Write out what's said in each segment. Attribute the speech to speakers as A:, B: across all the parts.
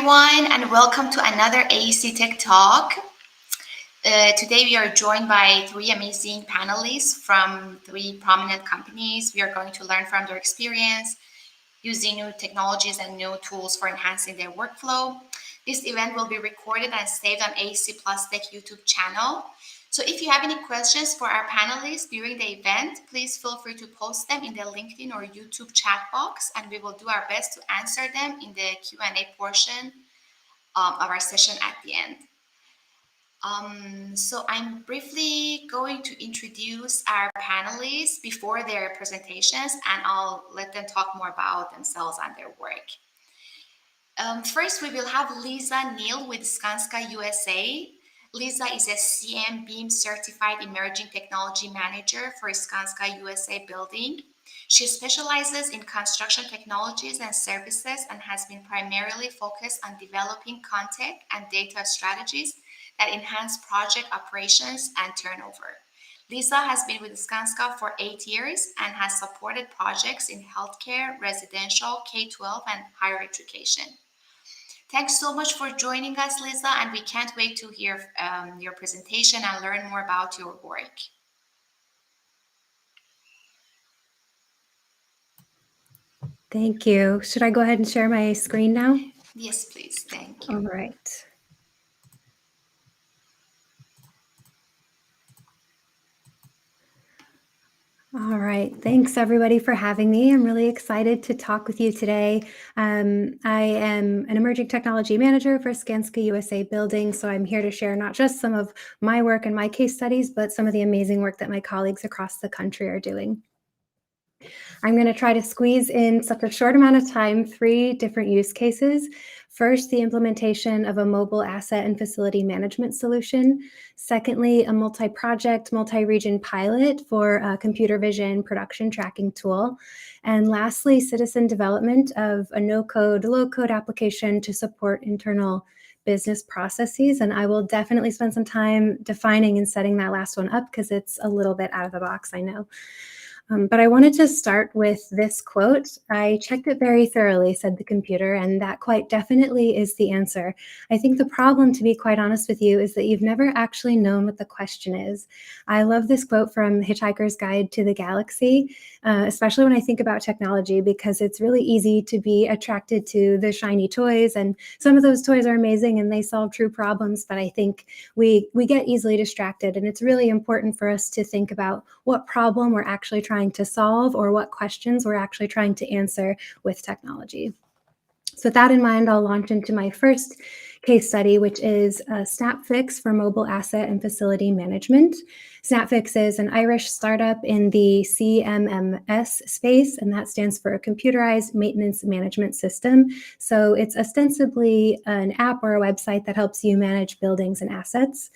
A: Everyone, and welcome to another AEC-tech talk. Today we are joined by three amazing panelists from three prominent companies. We are going to learn from their experience using new technologies and new tools for enhancing their workflow. This event will be recorded and saved on AEC Plus Tech YouTube channel. So if you have any questions for our panelists during the event, please feel free to post them in the LinkedIn or YouTube chat box, and we will do our best to answer them in the Q&A portion of our session at the end. So I'm briefly going to introduce our panelists before their presentations, and I'll let them talk more about themselves and their work. First, we will have Lisa Neal with Skanska USA. Lisa is a CM Beam certified emerging technology manager for Skanska USA building. She specializes in construction technologies and services and has been primarily focused on developing content and data strategies that enhance project operations and turnover. Lisa has been with Skanska for 8 years and has supported projects in healthcare, residential, K-12, and higher education. Thanks so much for joining us, Lisa, and we can't wait to hear your presentation and learn more about your work.
B: Thank you. Should I go ahead and share my screen now?
A: Yes, please. Thank you.
B: All right. All right. Thanks, everybody, for having me. I'm really excited to talk with you today. I am an emerging technology manager for Skanska USA Building, so I'm here to share not just some of my work and my case studies, but some of the amazing work that my colleagues across the country are doing. I'm going to try to squeeze in such a short amount of time 3 different use cases. First, the implementation of a mobile asset and facility management solution. Secondly, a multi-project, multi-region pilot for a computer vision production tracking tool. And lastly, citizen development of a no-code, low-code application to support internal business processes. And I will definitely spend some time defining and setting that last one up because it's a little bit out of the box, I know. But I wanted to start with this quote. I checked it very thoroughly, said the computer, and that quite definitely is the answer. I think the problem, to be quite honest with you, is that you've never actually known what the question is. I love this quote from Hitchhiker's Guide to the Galaxy, especially when I think about technology, because it's really easy to be attracted to the shiny toys, and some of those toys are amazing and they solve true problems, but I think we get easily distracted, and it's really important for us to think about what problem we're actually trying to solve or what questions we're actually trying to answer with technology. So with that in mind, I'll launch into my first case study, which is a SnapFix for mobile asset and facility management. SnapFix is an Irish startup in the CMMS space, and that stands for a computerized maintenance management system. So it's ostensibly an app or a website that helps you manage buildings and assets.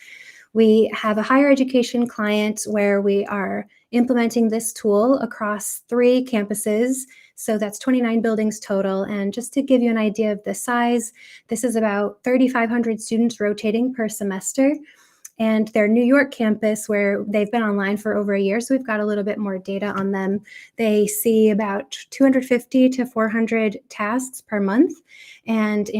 B: We have a higher education client where we are implementing this tool across 3 campuses. So that's 29 buildings total. And just to give you an idea of the size, this is about 3,500 students rotating per semester. And their New York campus, where they've been online for over a year, so we've got a little bit more data on them. They see about 250 to 400 tasks per month. And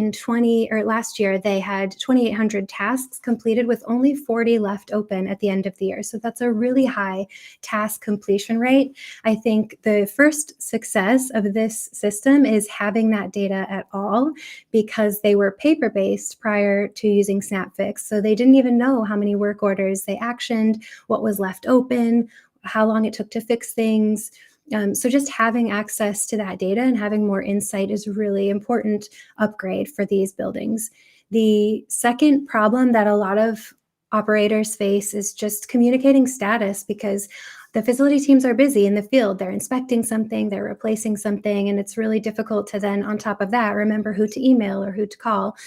B: last year, they had 2,800 tasks completed with only 40 left open at the end of the year. So that's a really high task completion rate. I think the first success of this system is having that data at all, because they were paper-based prior to using SnapFix. So they didn't even know how many work orders they actioned, what was left open, how long it took to fix things. So just having access to that data and having more insight is a really important upgrade for these buildings. The second problem that a lot of operators face is just communicating status, because the facility teams are busy in the field. They're inspecting something, they're replacing something, and it's really difficult to then, on top of that, remember who to email or who to call.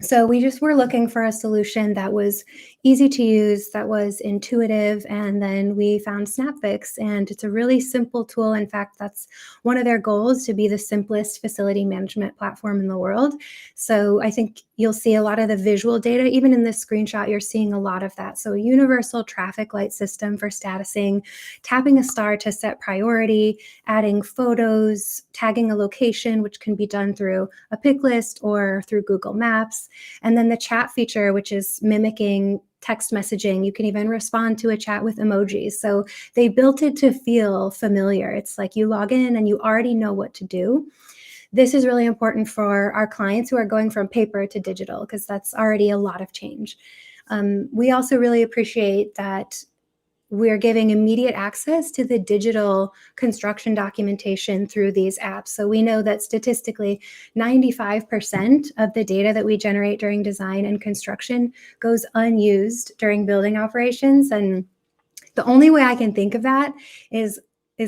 B: So we just were looking for a solution that was easy to use, that was intuitive, and then we found SnapFix, and it's a really simple tool. In fact, that's one of their goals, to be the simplest facility management platform in the world. So I think you'll see a lot of the visual data. Even in this screenshot, you're seeing a lot of that. So a universal traffic light system for statusing, tapping a star to set priority, adding photos, tagging a location, which can be done through a pick list or through Google Maps. And then the chat feature, which is mimicking text messaging. You can even respond to a chat with emojis. So they built it to feel familiar. It's like you log in and you already know what to do. This is really important for our clients who are going from paper to digital, because that's already a lot of change. We also really appreciate that we're giving immediate access to the digital construction documentation through these apps. So we know that statistically, 95% of the data that we generate during design and construction goes unused during building operations. And the only way I can think of that is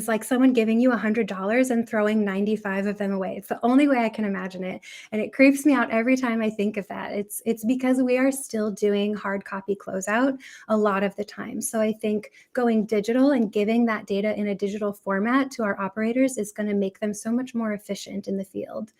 B: like someone giving you $100 and throwing 95 of them away. It's the only way I can imagine it. And it creeps me out every time I think of that. It's because we are still doing hard copy closeout a lot of the time. So I think going digital and giving that data in a digital format to our operators is going to make them so much more efficient in the field.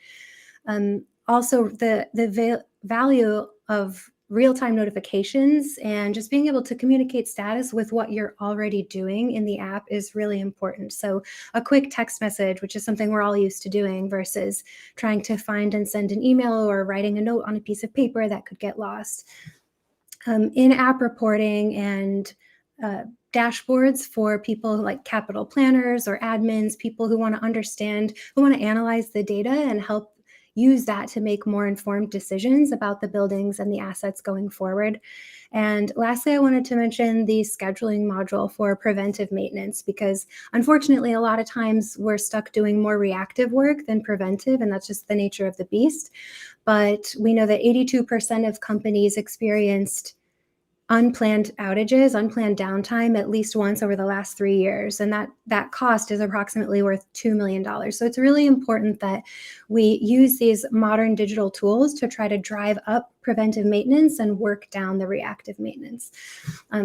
B: Also, the value of real-time notifications and just being able to communicate status with what you're already doing in the app is really important. So a quick text message, which is something we're all used to doing, versus trying to find and send an email or writing a note on a piece of paper that could get lost. In-app reporting and dashboards for people like capital planners or admins, people who want to understand, who want to analyze the data and help use that to make more informed decisions about the buildings and the assets going forward. And lastly, I wanted to mention the scheduling module for preventive maintenance, because unfortunately, a lot of times we're stuck doing more reactive work than preventive, and that's just the nature of the beast. But we know that 82% of companies experienced unplanned outages, unplanned downtime at least once over the last 3 years. And that cost is approximately worth $2 million. So it's really important that we use these modern digital tools to try to drive up preventive maintenance and work down the reactive maintenance.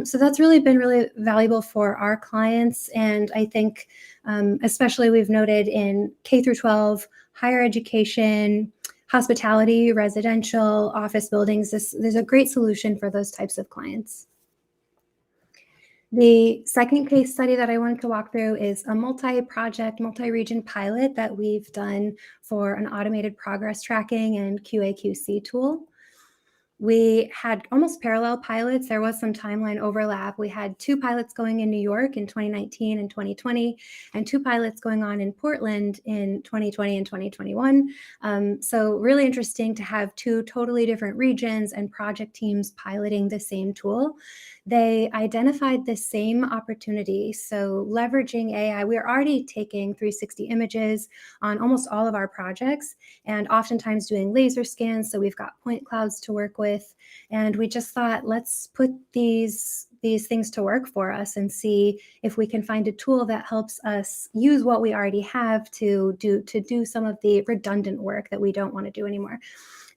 B: So that's really been really valuable for our clients. And I think especially we've noted in K through 12, higher education, hospitality, residential, office buildings, there's a great solution for those types of clients. The second case study that I wanted to walk through is a multi-project, multi-region pilot that we've done for an automated progress tracking and QA/QC tool. We had almost parallel pilots. There was some timeline overlap. We had 2 pilots going in New York in 2019 and 2020, and 2 pilots going on in Portland in 2020 and 2021. So really interesting to have 2 totally different regions and project teams piloting the same tool. They identified the same opportunity. So leveraging AI, we're already taking 360 images on almost all of our projects, and oftentimes doing laser scans. So we've got point clouds to work with. And we just thought, let's put these things to work for us and see if we can find a tool that helps us use what we already have to do some of the redundant work that we don't want to do anymore.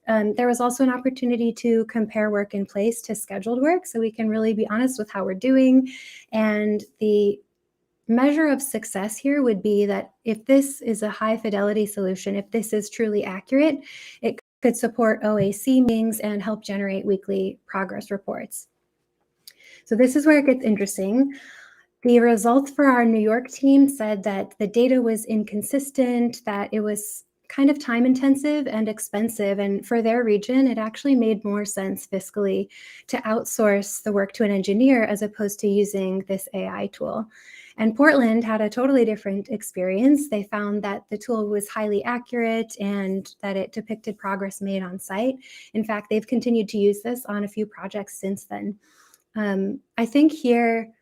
B: There was also an opportunity to compare work in place to scheduled work, so we can really be honest with how we're doing. And the measure of success here would be that if this is a high fidelity solution, if this is truly accurate, it could support OAC meetings and help generate weekly progress reports. So this is where it gets interesting. The results for our New York team said that the data was inconsistent, that it was kind of time intensive and expensive. And for their region, it actually made more sense fiscally to outsource the work to an engineer as opposed to using this AI tool. And Portland had a totally different experience. They found that the tool was highly accurate and that it depicted progress made on site. In fact, they've continued to use this on a few projects since then. I think here,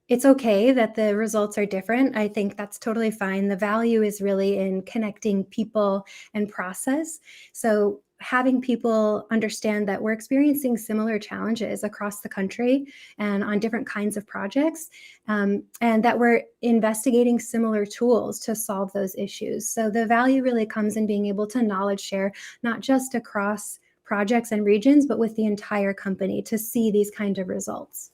B: it's okay that the results are different. I think that's totally fine. The value is really in connecting people and process. So having people understand that we're experiencing similar challenges across the country and on different kinds of projects, and that we're investigating similar tools to solve those issues. So the value really comes in being able to knowledge share, not just across projects and regions, but with the entire company to see these kind of results.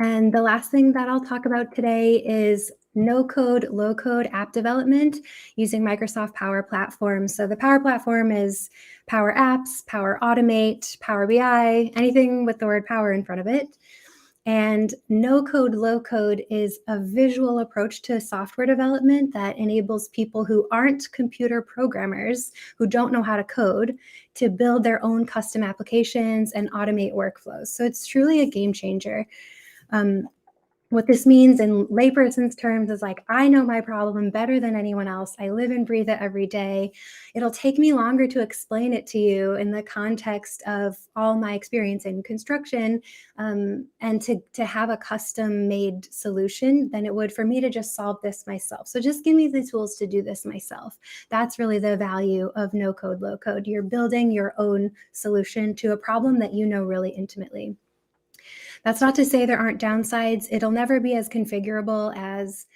B: And the last thing that I'll talk about today is no-code, low-code app development using Microsoft Power Platform. So the Power Platform is Power Apps, Power Automate, Power BI, anything with the word power in front of it. And no-code, low-code is a visual approach to software development that enables people who aren't computer programmers, who don't know how to code, to build their own custom applications and automate workflows. So it's truly a game changer. What this means in layperson's terms is like, I know my problem better than anyone else. I live and breathe it every day. It'll take me longer to explain it to you in the context of all my experience in construction, and to have a custom made solution than it would for me to just solve this myself. So just give me the tools to do this myself. That's really the value of no code, low code. You're building your own solution to a problem that you know really intimately. That's not to say there aren't downsides. It'll never be as configurable as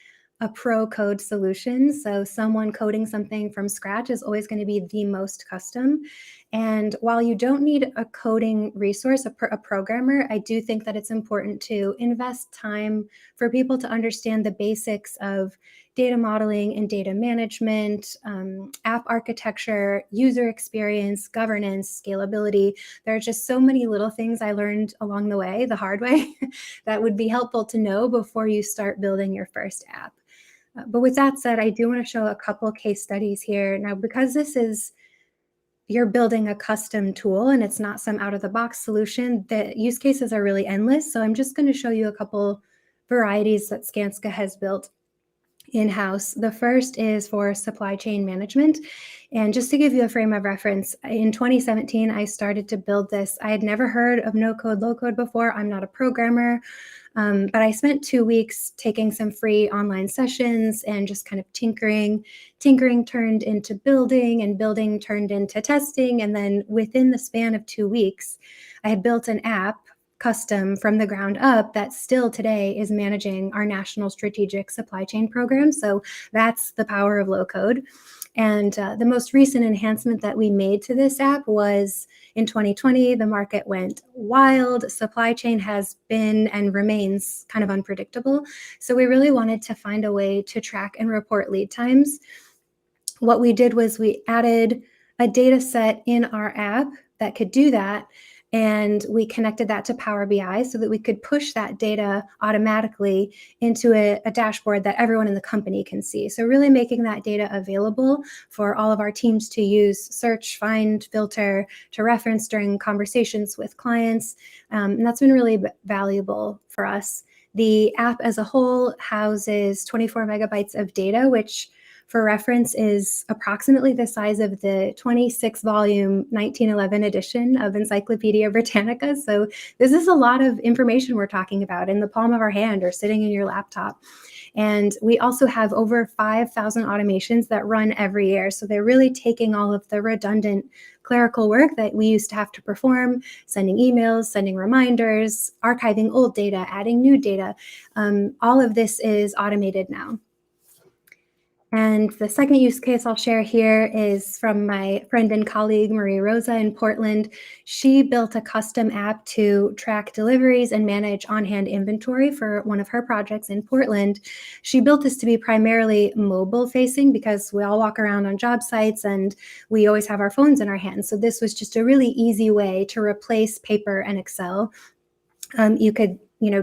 B: a pro code solution. So someone coding something from scratch is always going to be the most custom. And while you don't need a coding resource, a programmer, I do think that it's important to invest time for people to understand the basics of data modeling and data management, app architecture, user experience, governance, scalability. There are just so many little things I learned along the way, the hard way, that would be helpful to know before you start building your first app. But with that said, I do want to show a couple case studies here. Now, because you're building a custom tool and it's not some out-of-the-box solution, the use cases are really endless. So I'm just going to show you a couple varieties that Skanska has built in-house. The first is for supply chain management. And just to give you a frame of reference, in 2017, I started to build this. I had never heard of no-code, low-code before. I'm not a programmer, but I spent 2 weeks taking some free online sessions and just kind of tinkering. Tinkering turned into building, and building turned into testing. And then within the span of 2 weeks, I had built an app custom from the ground up that still today is managing our national strategic supply chain program. So that's the power of low code. And the most recent enhancement that we made to this app was in 2020. The market went wild. Supply chain has been and remains kind of unpredictable. So we really wanted to find a way to track and report lead times. What we did was we added a data set in our app that could do that. And we connected that to Power BI so that we could push that data automatically into a dashboard that everyone in the company can see. So really making that data available for all of our teams to use, search, find, filter, to reference during conversations with clients. And that's been really valuable for us. The app as a whole houses 24 megabytes of data, which for reference is approximately the size of the 26-volume 1911 edition of Encyclopedia Britannica. So this is a lot of information we're talking about in the palm of our hand or sitting in your laptop. And we also have over 5,000 automations that run every year. So they're really taking all of the redundant clerical work that we used to have to perform, sending emails, sending reminders, archiving old data, adding new data. All of this is automated now. And the second use case I'll share here is from my friend and colleague, Marie Rosa in Portland. She built a custom app to track deliveries and manage on-hand inventory for one of her projects in Portland. She built this to be primarily mobile facing because we all walk around on job sites and we always have our phones in our hands. So this was just a really easy way to replace paper and Excel. You could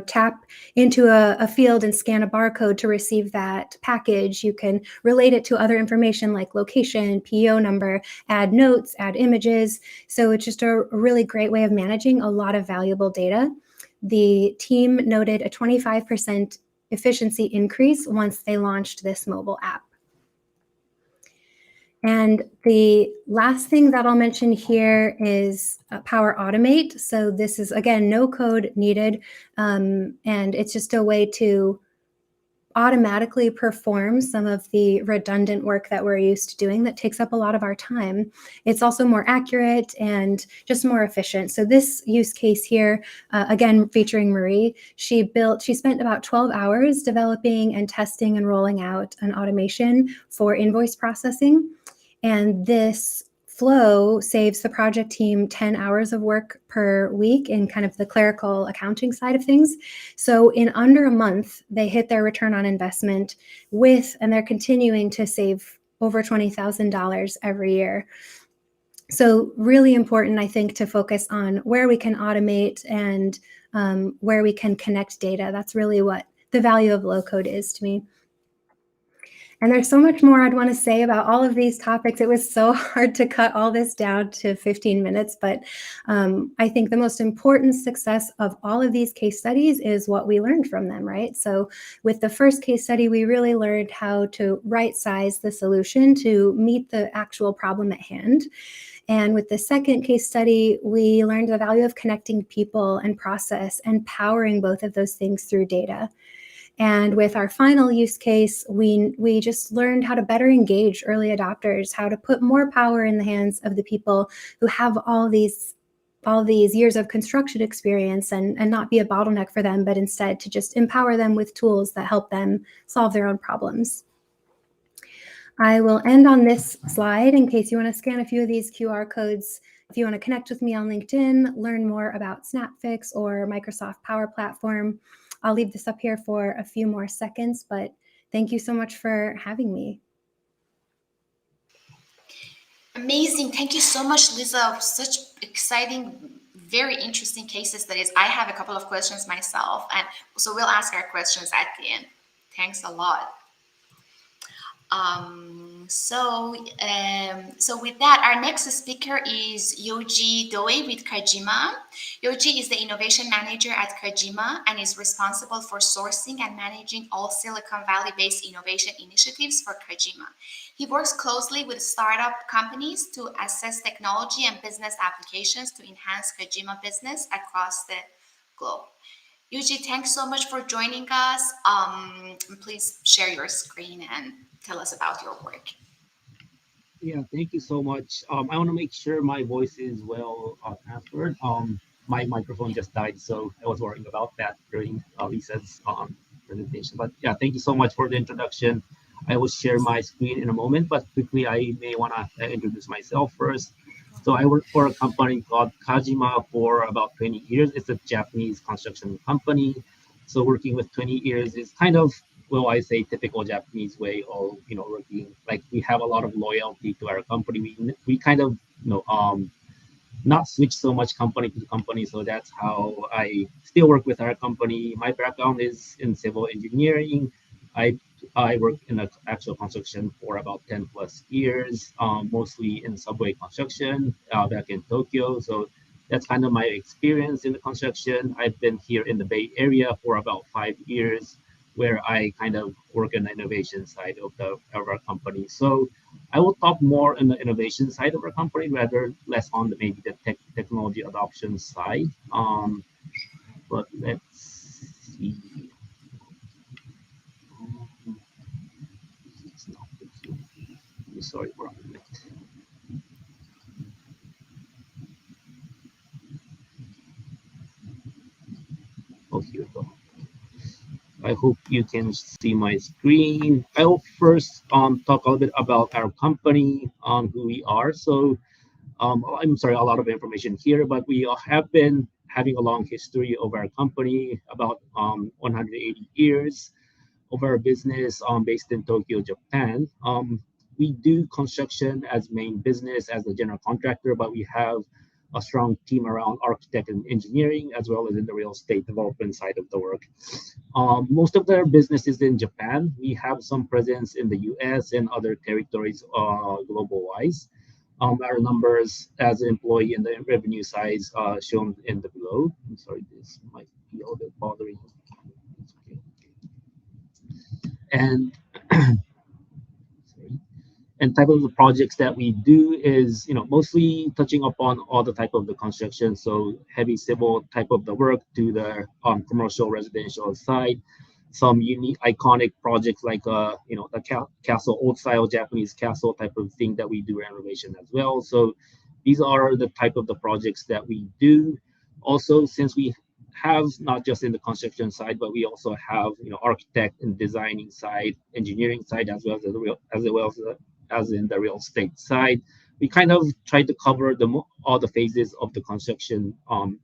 B: tap into a field and scan a barcode to receive that package. You can relate it to other information like location, PO number, add notes, add images. So it's just a really great way of managing a lot of valuable data. The team noted a 25% efficiency increase once they launched this mobile app. And the last thing that I'll mention here is Power Automate. So this is, again, no code needed, and it's just a way to automatically perform some of the redundant work that we're used to doing that takes up a lot of our time. It's also more accurate and just more efficient. So this use case here, again, featuring Marie, she spent about 12 hours developing and testing and rolling out an automation for invoice processing. And this flow saves the project team 10 hours of work per week in kind of the clerical accounting side of things. So in under a month, they hit their return on investment and they're continuing to save over $20,000 every year. So really important, I think, to focus on where we can automate and where we can connect data. That's really what the value of low code is to me. And there's so much more I'd want to say about all of these topics. It was so hard to cut all this down to 15 minutes, but I think the most important success of all of these case studies is what we learned from them, right? So with the first case study, we really learned how to right-size the solution to meet the actual problem at hand. And with the second case study, we learned the value of connecting people and process and powering both of those things through data. And with our final use case, we just learned how to better engage early adopters, how to put more power in the hands of the people who have all these years of construction experience and not be a bottleneck for them, but instead to just empower them with tools that help them solve their own problems. I will end on this slide in case you want to scan a few of these QR codes. If you want to connect with me on LinkedIn, learn more about SnapFix or Microsoft Power Platform, I'll leave this up here for a few more seconds, but thank you so much for having me.
A: Amazing. Thank you so much, Lisa. Such exciting, very interesting case studies. I have a couple of questions myself, and so we'll ask our questions at the end. Thanks a lot. So with that, our next speaker is Yoji Doi with Kajima. Yoji is the innovation manager at Kajima and is responsible for sourcing and managing all Silicon Valley-based innovation initiatives for Kajima. He works closely with startup companies to assess technology and business applications to enhance Kajima business across the globe. Yoji, thanks so much for joining us. Please share your screen and tell us about your work.
C: Yeah, thank you so much. I want to make sure my voice is well transferred. My microphone just died, so I was worrying about that during Lisa's presentation. But yeah, thank you so much for the introduction. I will share my screen in a moment, but quickly I may want to introduce myself first. So I work for a company called Kajima for about 20 years. It's a Japanese construction company. So working with 20 years is kind of, well, I say typical Japanese way of, working. Like we have a lot of loyalty to our company. We kind of, not switch so much company to company. So that's how I still work with our company. My background is in civil engineering. I worked in the actual construction for about 10 plus years, mostly in subway construction back in Tokyo. So that's kind of my experience in the construction. I've been here in the Bay Area for about 5 years, where I kind of work in the innovation side of our company. So I will talk more on the innovation side of our company, rather less on maybe the technology adoption side. But let's see. Sorry for a minute. Oh, here we go. I hope you can see my screen. I will first talk a little bit about our company, who we are. So I'm sorry, a lot of information here, but we have been having a long history of our company, about 180 years of our business based in Tokyo, Japan. We do construction as main business as a general contractor, but we have a strong team around architect and engineering, as well as in the real estate development side of the work. Most of their business is in Japan. We have some presence in the US and other territories global-wise. Our numbers as an employee and the revenue size shown in the below. I'm sorry, this might be a little bit bothering. Okay. And and type of the projects that we do is, mostly touching upon all the type of the construction, so heavy civil type of the work to the commercial residential side. Some unique iconic projects like the castle, old style Japanese castle type of thing that we do renovation as well. So these are the type of the projects that we do. Also, since we have not just in the construction side, but we also have architect and designing side, engineering side, as well as in the real estate side. we kind of try to cover all the phases of the construction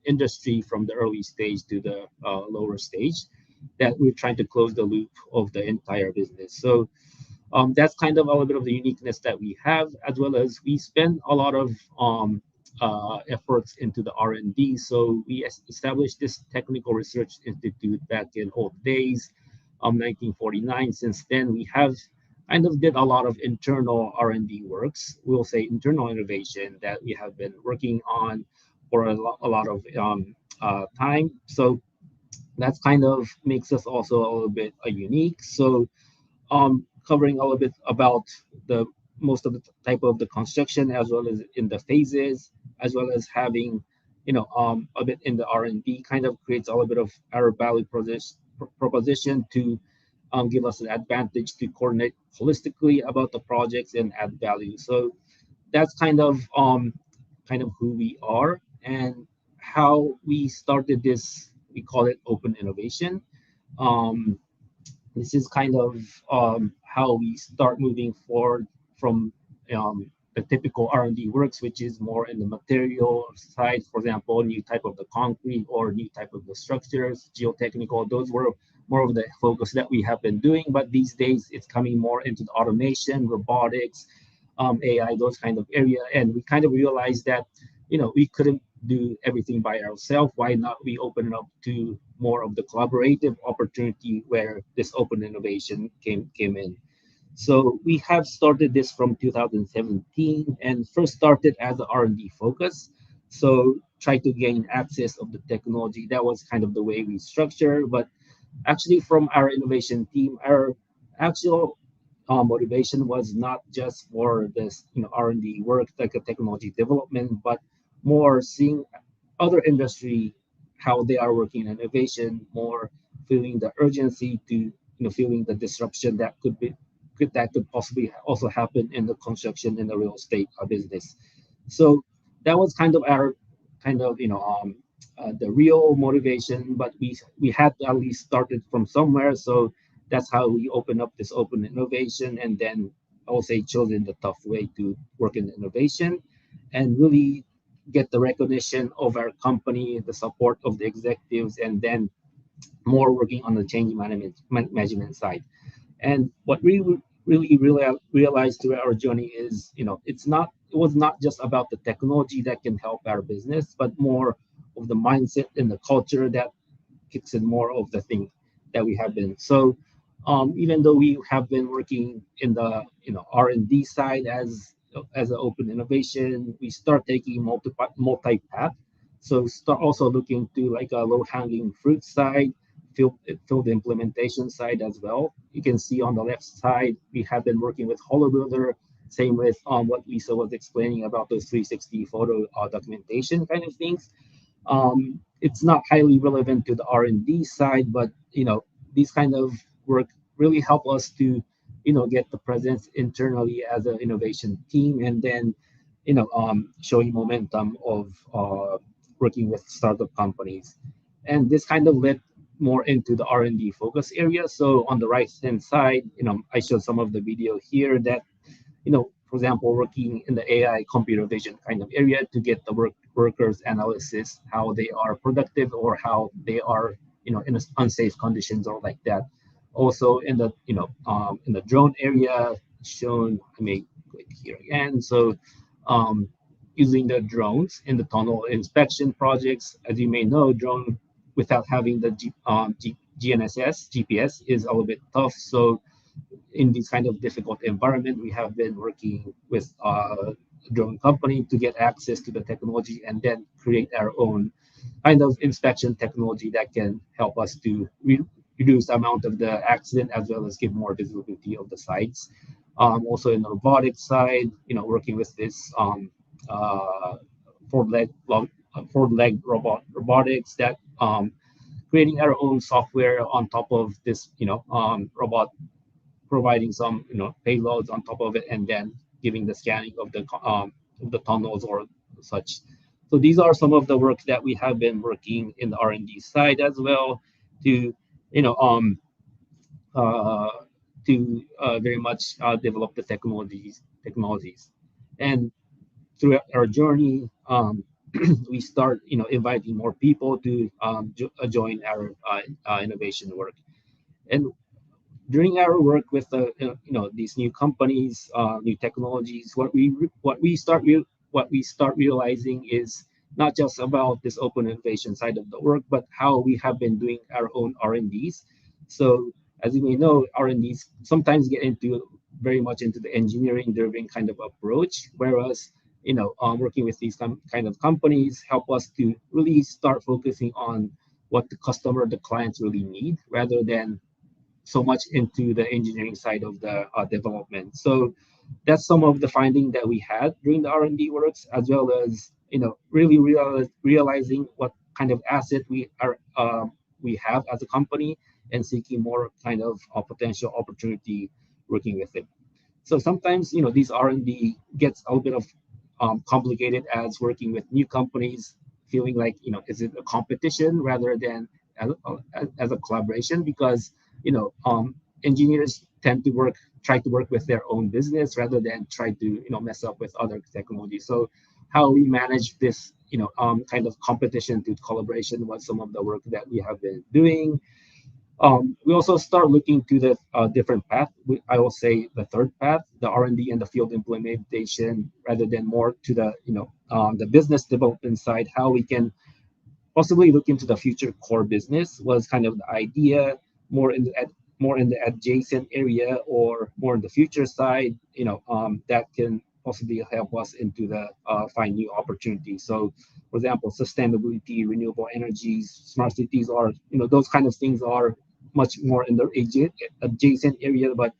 C: industry from the early stage to the lower stage, that we're trying to close the loop of the entire business. So that's kind of a little bit of the uniqueness that we have, as well as we spend a lot of efforts into the R&D. So we established this technical research institute back in old days, 1949. Since then, we have kind of did a lot of internal R&D works. We'll say internal innovation that we have been working on for a lot of time. So that's kind of makes us also a little bit unique. So covering a little bit about the most of the type of the construction, as well as in the phases, as well as having a bit in the R&D, kind of creates a little bit of our value proposition to give us an advantage to coordinate holistically about the projects and add value. So that's kind of who we are and how we started this. We call it open innovation. Um, this is kind of how we start moving forward from the typical R&D works, which is more in the material side, for example, new type of the concrete or new type of the structures, geotechnical. Those were more of the focus that we have been doing, but these days it's coming more into the automation, robotics, AI, those kind of area. And we kind of realized that, we couldn't do everything by ourselves. Why not we open it up to more of the collaborative opportunity where this open innovation came in. So we have started this from 2017 and first started as an R&D focus. So try to gain access of the technology. That was kind of the way we structure. But actually from our innovation team, our actual motivation was not just for this R&D work, like a technology development, but more seeing other industry how they are working in innovation, more feeling the urgency to feeling the disruption that could possibly also happen in the construction in the real estate business. So that was kind of our kind of the real motivation, but we had to at least started from somewhere. So that's how we open up this open innovation, and then I will say chosen the tough way to work in innovation and really get the recognition of our company, the support of the executives, and then more working on the change management side. And what we really realized through our journey is, it was not just about the technology that can help our business, but more of the mindset and the culture that kicks in more of the thing that we have been. So even though we have been working in the R&D side as an open innovation, we start taking multi path. So start also looking to like a low hanging fruit side, field implementation side as well. You can see on the left side we have been working with Hollow Builder. Same with what Lisa was explaining about those 360 photo documentation kind of things. It's not highly relevant to the R&D side, but these kind of work really help us to get the presence internally as an innovation team, and then showing momentum of working with startup companies. And this kind of led more into the R&D focus area. So on the right hand side, I showed some of the video here that for example, working in the AI computer vision kind of area to get the workers analysis, how they are productive or how they are, in unsafe conditions or like that. Also in the drone area shown, I may click here again. So using the drones in the tunnel inspection projects, as you may know, drone without having the GNSS, GPS is a little bit tough. So in this kind of difficult environment, we have been working with a drone company to get access to the technology and then create our own kind of inspection technology that can help us to reduce the amount of the accident as well as give more visibility of the sites. Also in the robotics side, working with this forward leg robotics that creating our own software on top of this, robot, providing some payloads on top of it, and then giving the scanning of the tunnels or such. So these are some of the work that we have been working in the R&D side as well to you know uh, very much develop the technologies. And throughout our journey, we start, inviting more people to join our innovation work. And during our work with these new companies, new technologies, what we start realizing is not just about this open innovation side of the work, but how we have been doing our own R&Ds. So as you may know, R&Ds sometimes get into very much into the engineering driven kind of approach, whereas working with these kind of companies help us to really start focusing on what the customer, the clients really need, rather than so much into the engineering side of the development. So that's some of the finding that we had during the R&D works, as well as really realizing what kind of asset we have as a company, and seeking more kind of potential opportunity working with it. So sometimes, these R&D gets a little bit of complicated as working with new companies, feeling like, is it a competition rather than as a collaboration? Because, engineers tend to try to work with their own business rather than try to, mess up with other technology. So how we manage this, kind of competition to collaboration was some of the work that we have been doing. We also start looking to the different path. I will say the third path, the R&D and the field implementation, rather than more to the the business development side. How we can possibly look into the future core business was kind of the idea, more in the more in the adjacent area, or more in the future side. That can possibly help us into the find new opportunities. So, for example, sustainability, renewable energies, smart cities are those kind of things are much more in the adjacent area, but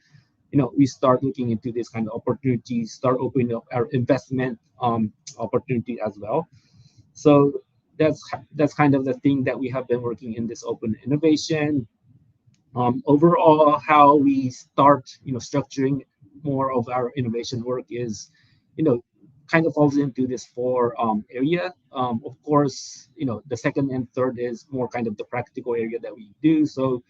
C: we start looking into this kind of opportunities, start opening up our investment opportunity as well. So that's kind of the thing that we have been working in this open innovation. Overall, how we start structuring more of our innovation work is kind of falls into this four area. Of course, the second and third is more kind of the practical area that we do. So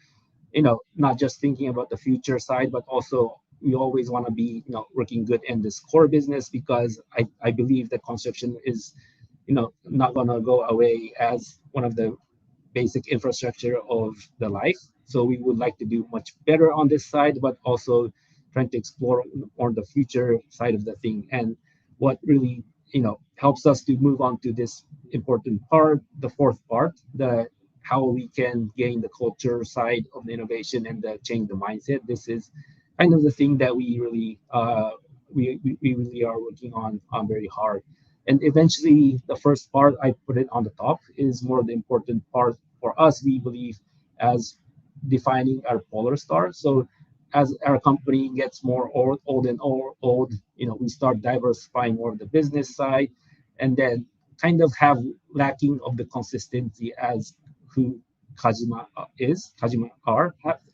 C: not just thinking about the future side, but also we always want to be, working good in this core business, because I believe that construction is, not going to go away as one of the basic infrastructure of the life. So we would like to do much better on this side, but also trying to explore more the future side of the thing. And what really, helps us to move on to this important part, the fourth part, the how we can gain the culture side of the innovation and the change the mindset. This is kind of the thing that we really we really are working on very hard. And eventually, the first part I put it on the top is more the important part for us. We believe as defining our polar star. So as our company gets more old, we start diversifying more of the business side, and then kind of have lacking of the consistency as who Kajima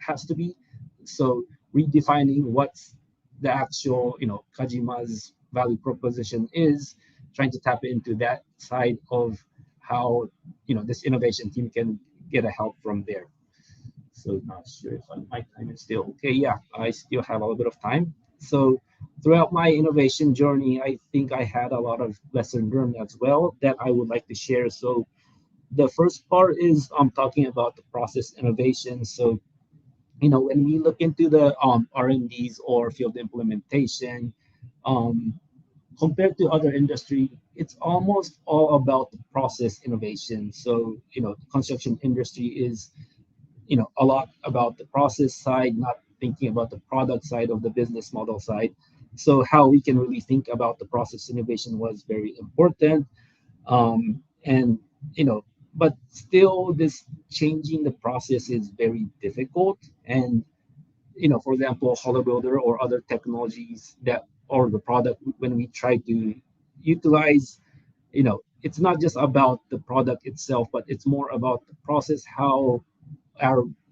C: has to be. So redefining what's the actual, Kajima's value proposition is, trying to tap into that side of how, this innovation team can get a help from there. So not sure if my time is still okay. Yeah, I still have a little bit of time. So throughout my innovation journey, I think I had a lot of lesson learned as well that I would like to share. So the first part is I'm talking about the process innovation. So when we look into the R&Ds or field implementation, um, compared to other industry, it's almost all about the process innovation. So the construction industry is a lot about the process side, not thinking about the product side of the business model side. So how we can really think about the process innovation was very important. And but still this changing the process is very difficult. And for example, hollow builder or other technologies that or the product, when we try to utilize, it's not just about the product itself, but it's more about the process. How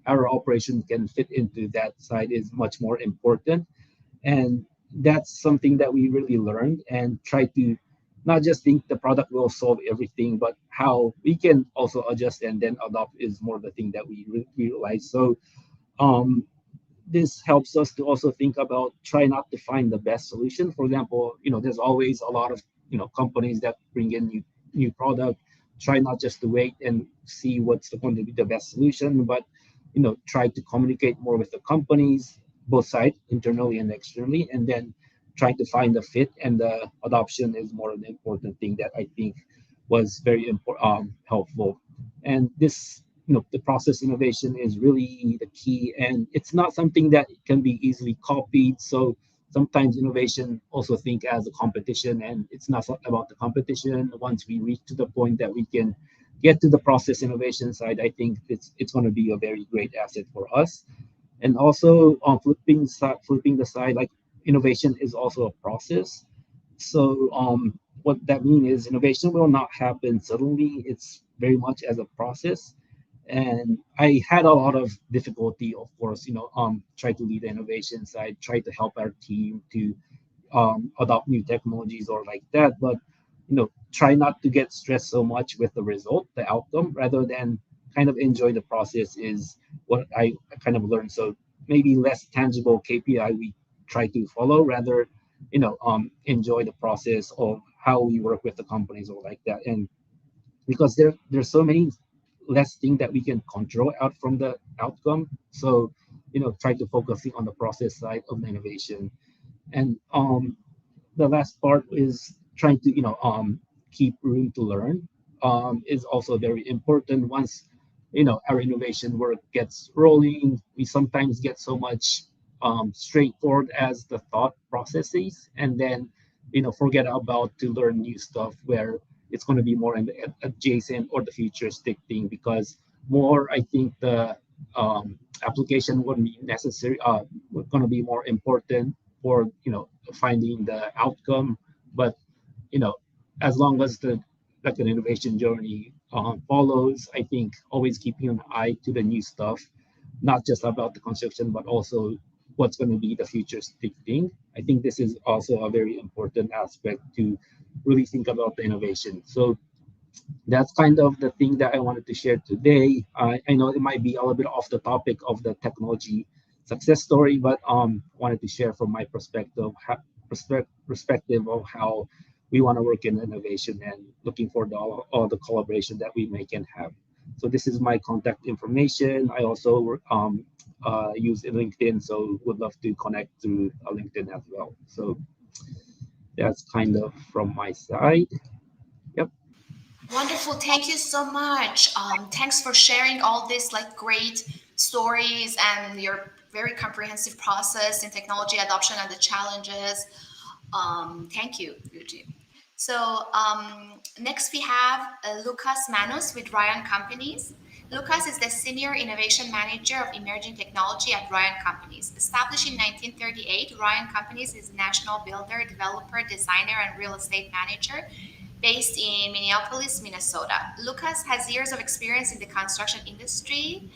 C: our operation can fit into that side is much more important. And that's something that we really learned, and try to not just think the product will solve everything, but how we can also adjust and then adopt is more the thing that we realize. So um, this helps us to also think about, try not to find the best solution. For example, there's always a lot of companies that bring in new product, try not just to wait and see what's going to be the best solution, but try to communicate more with the companies, both sides, internally and externally, and then trying to find the fit, and the adoption is more an important thing that I think was very helpful. And this, the process innovation is really the key, and it's not something that can be easily copied. So sometimes innovation also think as a competition, and it's not about the competition. Once we reach to the point that we can get to the process innovation side, I think it's going to be a very great asset for us. And also on flipping the side, like innovation is also a process. So what that means is innovation will not happen suddenly. It's very much as a process. And I had a lot of difficulty, of course, try to lead the innovation side, try to help our team to adopt new technologies or like that. But try not to get stressed so much with the result, the outcome, rather than kind of enjoy the process is what I kind of learned. So maybe less tangible KPI we try to follow, rather enjoy the process of how we work with the companies or like that. And because there's so many less things that we can control out from the outcome, so try to focusing on the process side of the innovation. And the last part is trying to keep room to learn is also very important. Once our innovation work gets rolling, we sometimes get so much straightforward as the thought processes, and then forget about to learn new stuff where it's going to be more in the adjacent or the futuristic thing, because more I think the application wouldn't be necessary, going to be more important for finding the outcome. But as long as the like an innovation journey follows, I think always keeping an eye to the new stuff, not just about the construction, but also what's going to be the futuristic thing. I think this is also a very important aspect to really think about the innovation. So that's kind of the thing that I wanted to share today. I know it might be a little bit off the topic of the technology success story, but wanted to share from my perspective of how we want to work in innovation, and looking for all the collaboration that we may can have. So this is my contact information. I also use LinkedIn, so would love to connect through LinkedIn as well. So that's kind of from my side. Yep.
A: Wonderful. Thank you so much. Thanks for sharing all this like great stories and your very comprehensive process in technology adoption and the challenges. Thank you, Yoji. So next we have Lucas Manus with Ryan Companies. Lucas is the Senior Innovation Manager of Emerging Technology at Ryan Companies. Established in 1938, Ryan Companies is a national builder, developer, designer, and real estate manager based in Minneapolis, Minnesota. Lucas has years of experience in the construction industry,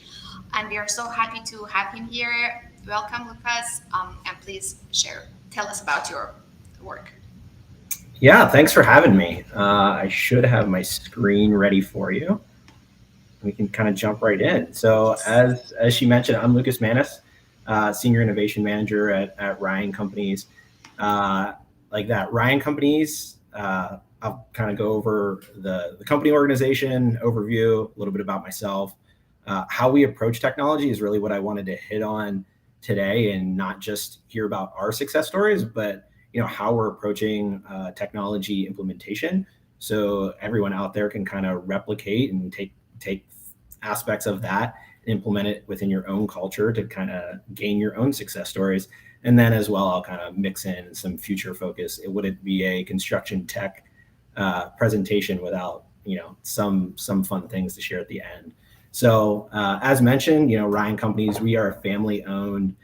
A: and we are so happy to have him here. Welcome, Lucas, and please tell us about your work.
D: Yeah, thanks for having me. I should have my screen ready for you. We can kind of jump right in. So as she mentioned, I'm Lucas Manus, Senior Innovation Manager at Ryan Companies. Like that, Ryan Companies, I'll kind of go over the company organization overview, a little bit about myself. How we approach technology is really what I wanted to hit on today, and not just hear about our success stories, but how we're approaching technology implementation, so everyone out there can kind of replicate and take aspects of that, implement it within your own culture to kind of gain your own success stories. And then as well, I'll kind of mix in some future focus. It wouldn't be a construction tech presentation without some fun things to share at the end. So as mentioned, Ryan Companies, we are a family-owned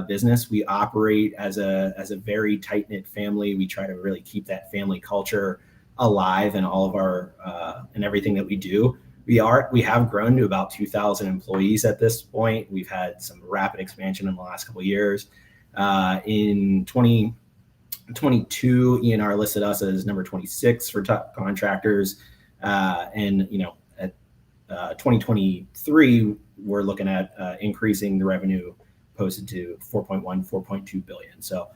D: business. We operate as a very tight-knit family. We try to really keep that family culture alive in all of our in everything that we do. We have grown to about 2,000 employees at this point. We've had some rapid expansion in the last couple of years. In 2022, ENR listed us as number 26 for top contractors, and at 2023, we're looking at increasing the revenue posted to 4.2 billion. So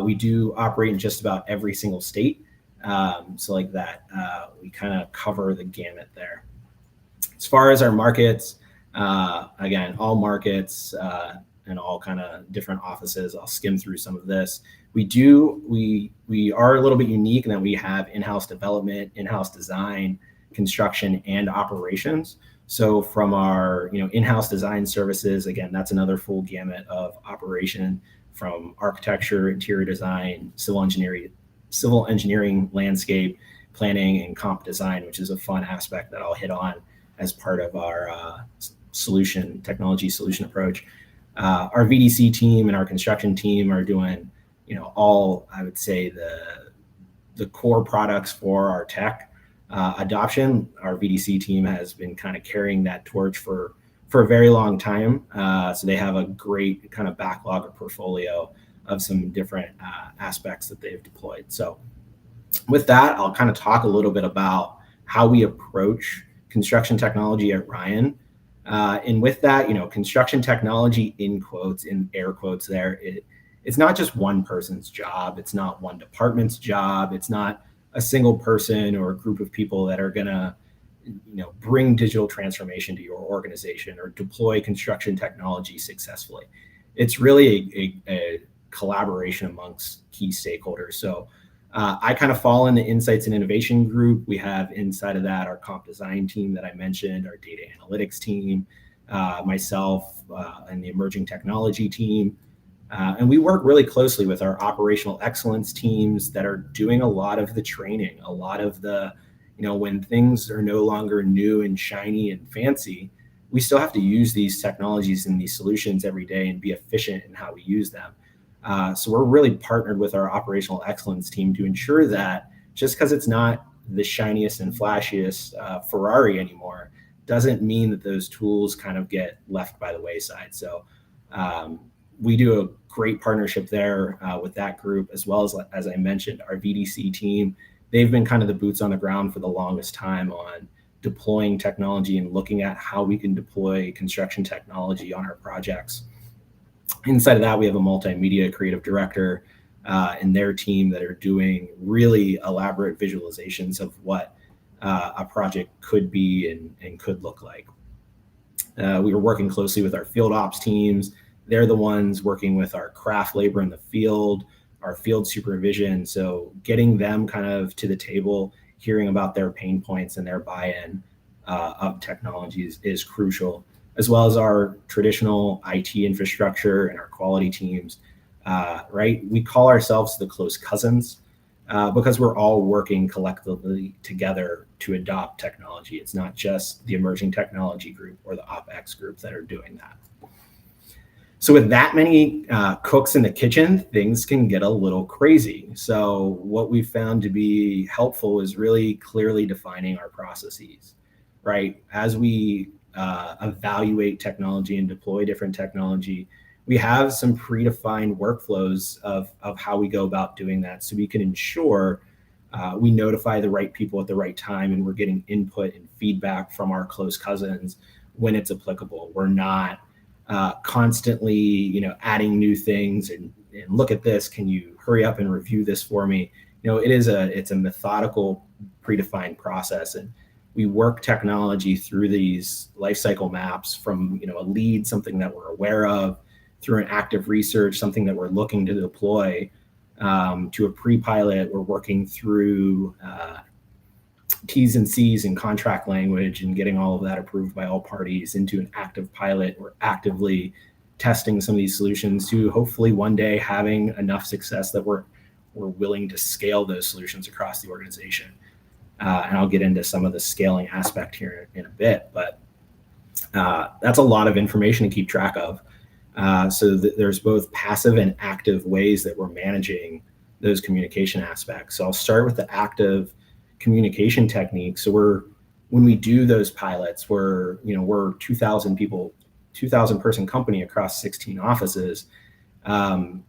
D: we do operate in just about every single state. So like that, we kind of cover the gamut there. As far as our markets, again, all markets and all kind of different offices. I'll skim through some of this. We are a little bit unique in that we have in-house development, in-house design, construction, and operations. So from our in-house design services, again, that's another full gamut of operation, from architecture, interior design, civil engineering, landscape planning, and comp design, which is a fun aspect that I'll hit on as part of our technology solution approach. Our VDC team and our construction team are doing, all, I would say, the core products for our tech adoption. Our VDC team has been kind of carrying that torch for a very long time. So they have a great kind of backlog or portfolio of some different aspects that they've deployed. So with that, I'll kind of talk a little bit about how we approach construction technology at Ryan. And with that, construction technology, in air quotes there, it's not just one person's job. It's not one department's job. It's not a single person or a group of people that are going to, bring digital transformation to your organization or deploy construction technology successfully. It's really a collaboration amongst key stakeholders. So I kind of fall in the insights and innovation group. We have inside of that our comp design team that I mentioned, our data analytics team, myself, and the emerging technology team. And we work really closely with our operational excellence teams that are doing a lot of the training, a lot of the, when things are no longer new and shiny and fancy, we still have to use these technologies and these solutions every day and be efficient in how we use them. So we're really partnered with our operational excellence team to ensure that just because it's not the shiniest and flashiest Ferrari anymore, doesn't mean that those tools kind of get left by the wayside. So we do a great partnership there with that group, as well as I mentioned, our VDC team. They've been kind of the boots on the ground for the longest time on deploying technology and looking at how we can deploy construction technology on our projects. Inside of that, we have a multimedia creative director and their team that are doing really elaborate visualizations of what a project could be and could look like. We were working closely with our field ops teams. They're the ones working with our craft labor in the field, our field supervision. So getting them kind of to the table, hearing about their pain points and their buy-in of technologies is crucial, as well as our traditional IT infrastructure and our quality teams, right? We call ourselves the close cousins because we're all working collectively together to adopt technology. It's not just the emerging technology group or the OpEx group that are doing that. So with that many cooks in the kitchen, things can get a little crazy. So what we found to be helpful is really clearly defining our processes, right? As we evaluate technology and deploy different technology, we have some predefined workflows of how we go about doing that, so we can ensure we notify the right people at the right time and we're getting input and feedback from our close cousins when it's applicable. We're not constantly, adding new things and look at this. Can you hurry up and review this for me? It's a methodical, predefined process, and we work technology through these life cycle maps from, a lead, something that we're aware of, through an active research, something that we're looking to deploy, to a pre-pilot. We're working through T's and C's and contract language and getting all of that approved by all parties into an active pilot. We're actively testing some of these solutions to hopefully one day having enough success that we're willing to scale those solutions across the organization. And I'll get into some of the scaling aspect here in a bit, but that's a lot of information to keep track of. So there's both passive and active ways that we're managing those communication aspects. So I'll start with the active communication technique. So when we do those pilots, we're 2,000 people, 2,000 person company across 16 offices.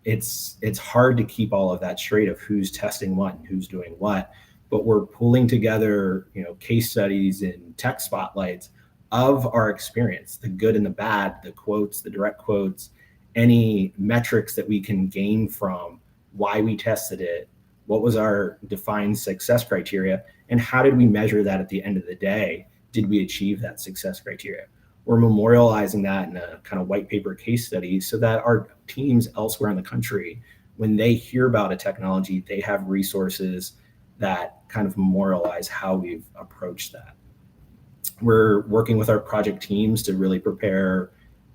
D: It's hard to keep all of that straight of who's testing what and who's doing what, but we're pulling together, case studies and tech spotlights of our experience, the good and the bad, the quotes, the direct quotes, any metrics that we can gain from why we tested it, What was our defined success criteria? And how did we measure that at the end of the day? Did we achieve that success criteria? We're memorializing that in a kind of white paper case study so that our teams elsewhere in the country, when they hear about a technology, they have resources that kind of memorialize how we've approached that. We're working with our project teams to really prepare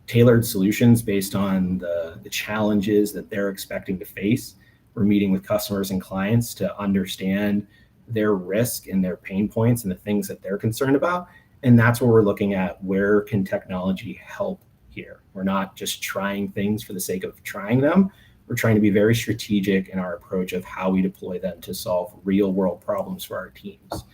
D: tailored solutions based on the challenges that they're expecting to face. We're meeting with customers and clients to understand their risk and their pain points and the things that they're concerned about. And that's where we're looking at, where can technology help here? We're not just trying things for the sake of trying them. We're trying to be very strategic in our approach of how we deploy them to solve real world problems for our teams.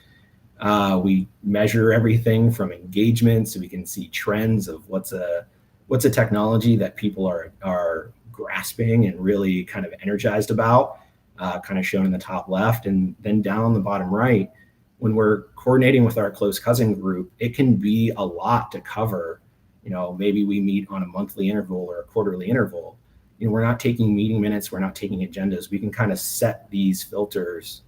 D: We measure everything from engagement, so we can see trends of what's a technology that people are grasping and really kind of energized about, kind of shown in the top left. And then down the bottom right, when we're coordinating with our close cousin group, it can be a lot to cover. Maybe we meet on a monthly interval or a quarterly interval. We're not taking meeting minutes, we're not taking agendas. We can kind of set these filters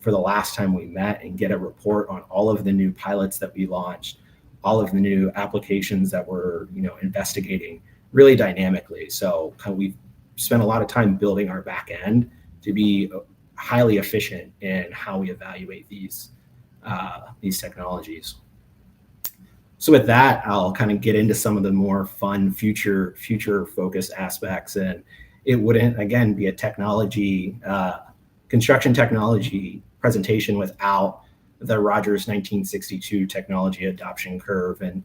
D: for the last time we met and get a report on all of the new pilots that we launched, all of the new applications that we're investigating really dynamically. So we've spent a lot of time building our back end to be highly efficient in how we evaluate these technologies. So with that, I'll kind of get into some of the more fun future focused aspects. And it wouldn't, again, be a construction technology presentation without the Rogers 1962 technology adoption curve. And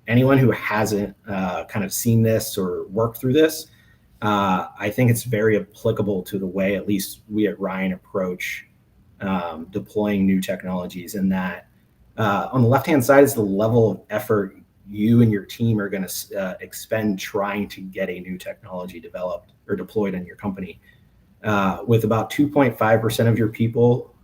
D: anyone who hasn't kind of seen this or worked through this, I think it's very applicable to the way at least we at Ryan approach deploying new technologies. And that on the left-hand side is the level of effort you and your team are going to expend trying to get a new technology developed or deployed in your company. With about 2.5% of your people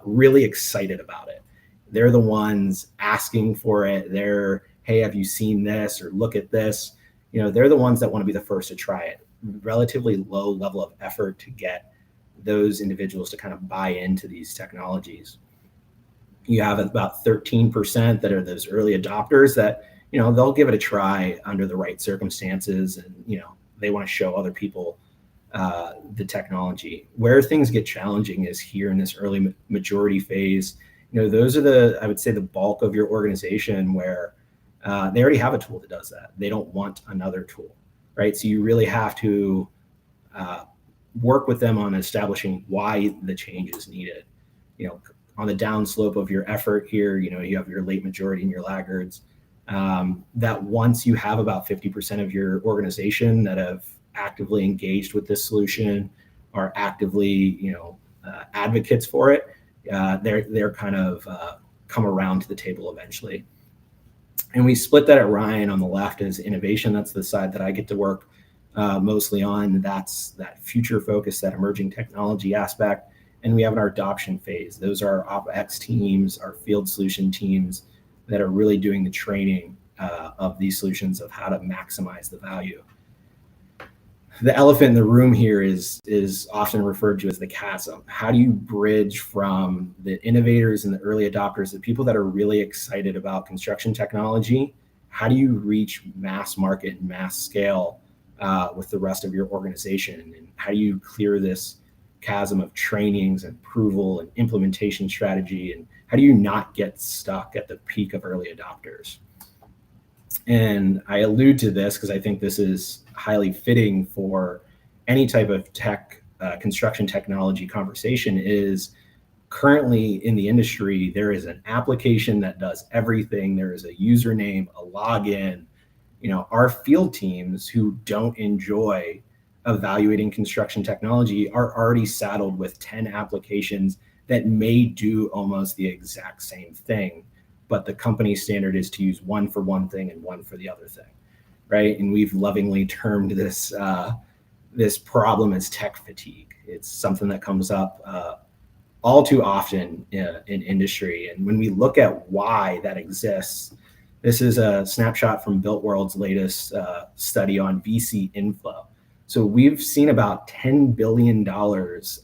D: really excited about it. They're the ones asking for it. They're, hey, have you seen this? Or look at this. They're the ones that want to be the first to try it. Relatively low level of effort to get those individuals to kind of buy into these technologies. You have about 13% that are those early adopters that, they'll give it a try under the right circumstances. And, they want to show other people the technology. Where things get challenging is here in this early majority phase. Those are I would say the bulk of your organization where they already have a tool that does that. They don't want another tool, right? So you really have to work with them on establishing why the change is needed. On the downslope of your effort here, you have your late majority and your laggards. That once you have about 50% of your organization that have actively engaged with this solution, are actively, advocates for it, they're kind of come around to the table eventually. And we split that at Ryan on the left as innovation. That's the side that I get to work mostly on. That's that future focus, that emerging technology aspect. And we have our adoption phase. Those are our OpEx teams, our field solution teams that are really doing the training of these solutions of how to maximize the value. The elephant in the room here is often referred to as the chasm. How do you bridge from the innovators and the early adopters, the people that are really excited about construction technology? How do you reach mass market and mass scale with the rest of your organization? And how do you clear this chasm of trainings and approval and implementation strategy? And how do you not get stuck at the peak of early adopters? And I allude to this because I think this is highly fitting for any type of construction technology conversation. Is currently in the industry, there is an application that does everything. There is a username, a login. Our field teams who don't enjoy evaluating construction technology are already saddled with 10 applications that may do almost the exact same thing, but the company standard is to use one for one thing and one for the other thing, right? And we've lovingly termed this problem as tech fatigue. It's something that comes up all too often in industry. And when we look at why that exists, this is a snapshot from Built World's latest study on VC inflow. So we've seen about $10 billion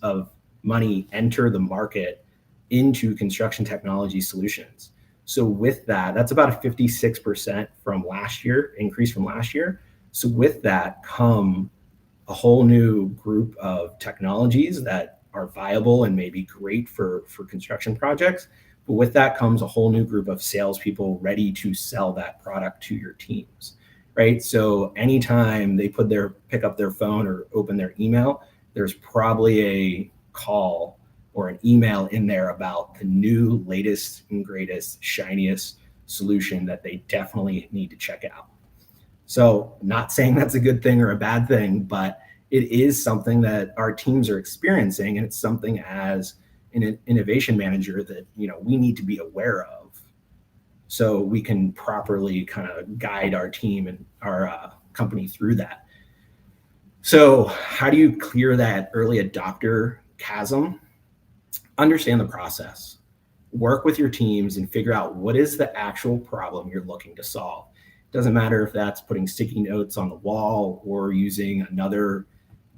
D: of money enter the market into construction technology solutions. So with that, that's about a 56% from last year, increase from last year. So with that come a whole new group of technologies that are viable and may be great for construction projects. But with that comes a whole new group of salespeople ready to sell that product to your teams, right? So anytime they pick up their phone or open their email, there's probably a call or an email in there about the new, latest and greatest, shiniest solution that they definitely need to check out. So not saying that's a good thing or a bad thing, but it is something that our teams are experiencing, and it's something as an innovation manager that we need to be aware of, so we can properly kind of guide our team and our company through that. So how do you clear that early adopter chasm? Understand the process. Work with your teams and figure out what is the actual problem you're looking to solve. It doesn't matter if that's putting sticky notes on the wall or using another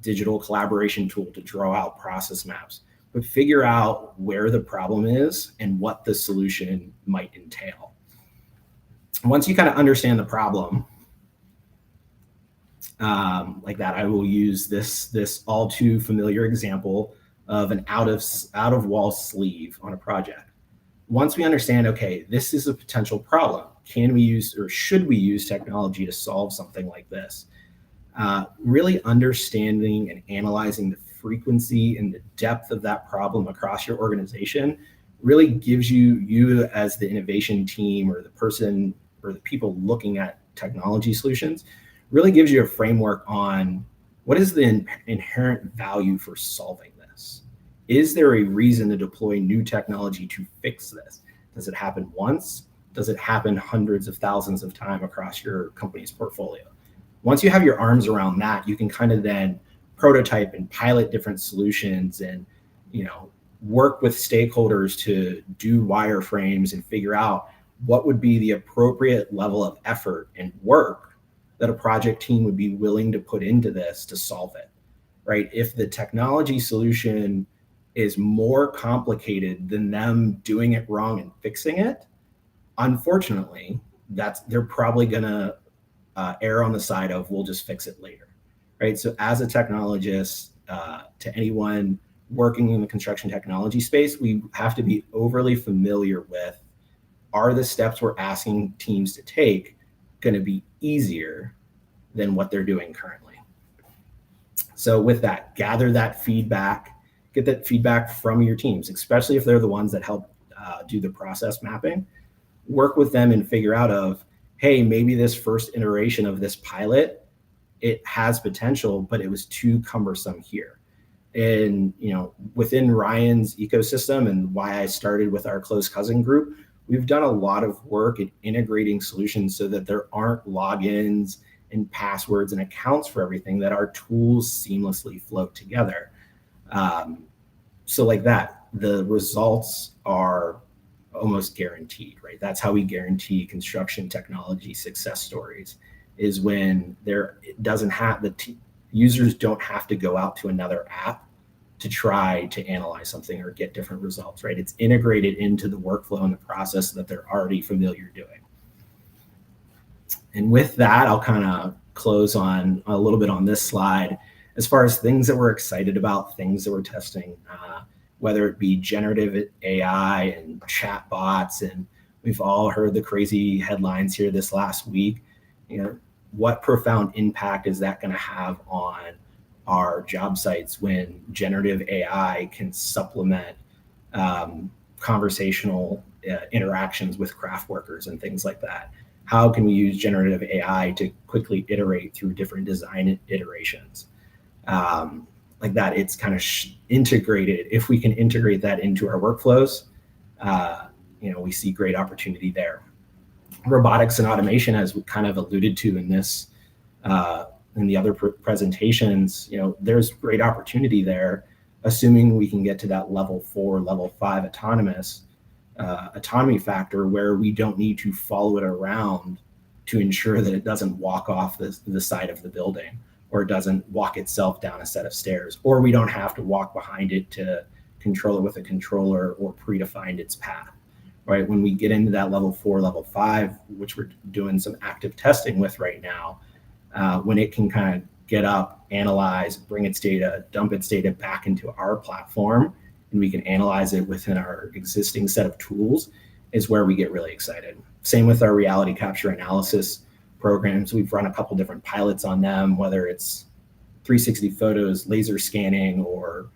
D: digital collaboration tool to draw out process maps, but figure out where the problem is and what the solution might entail. Once you kind of understand the problem, like that, I will use this all too familiar example of an out of wall sleeve on a project. Once we understand, okay, this is a potential problem, can we use or should we use technology to solve something like this? Really understanding and analyzing the frequency and the depth of that problem across your organization really gives you as the innovation team or the person or the people looking at technology solutions, really gives you a framework on what is the inherent value for solving this. Is there a reason to deploy new technology to fix this? Does it happen once? Does it happen hundreds of thousands of times across your company's portfolio? Once you have your arms around that, you can kind of then prototype and pilot different solutions and work with stakeholders to do wireframes and figure out what would be the appropriate level of effort and work that a project team would be willing to put into this to solve it, right? If the technology solution is more complicated than them doing it wrong and fixing it, unfortunately, they're probably gonna err on the side of we'll just fix it later, right? So as a technologist, to anyone working in the construction technology space, we have to be overly familiar with, are the steps we're asking teams to take going to be easier than what they're doing currently? So with that, gather that feedback, get that feedback from your teams, especially if they're the ones that help do the process mapping. Work with them and figure out of, hey, maybe this first iteration of this pilot, it has potential, but it was too cumbersome here. And within Ryan's ecosystem and why I started with our close cousin group, we've done a lot of work at integrating solutions so that there aren't logins and passwords and accounts for everything, that our tools seamlessly flow together. So like that, the results are almost guaranteed, right? That's how we guarantee construction technology success stories, is when users don't have to go out to another app to try to analyze something or get different results, right? It's integrated into the workflow and the process that they're already familiar doing. And with that, I'll kind of close on a little bit on this slide as far as things that we're excited about, things that we're testing, whether it be generative AI and chat bots. And we've all heard the crazy headlines here this last week. What profound impact is that going to have on our job sites when generative AI can supplement conversational interactions with craft workers and things like that? How can we use generative AI to quickly iterate through different design iterations? Like that, it's kind of integrated. If we can integrate that into our workflows, we see great opportunity there. Robotics and automation, as we kind of alluded to in this, in the other presentations, there's great opportunity there, assuming we can get to that level 4, level 5 autonomy factor, where we don't need to follow it around to ensure that it doesn't walk off the side of the building, or it doesn't walk itself down a set of stairs, or we don't have to walk behind it to control it with a controller or predefined its path, right? When we get into that level 4, level 5, which we're doing some active testing with right now, when it can kind of get up, analyze, bring its data, dump its data back into our platform, and we can analyze it within our existing set of tools, is where we get really excited. Same with our reality capture analysis programs. We've run a couple different pilots on them, whether it's 360 photos, laser scanning, or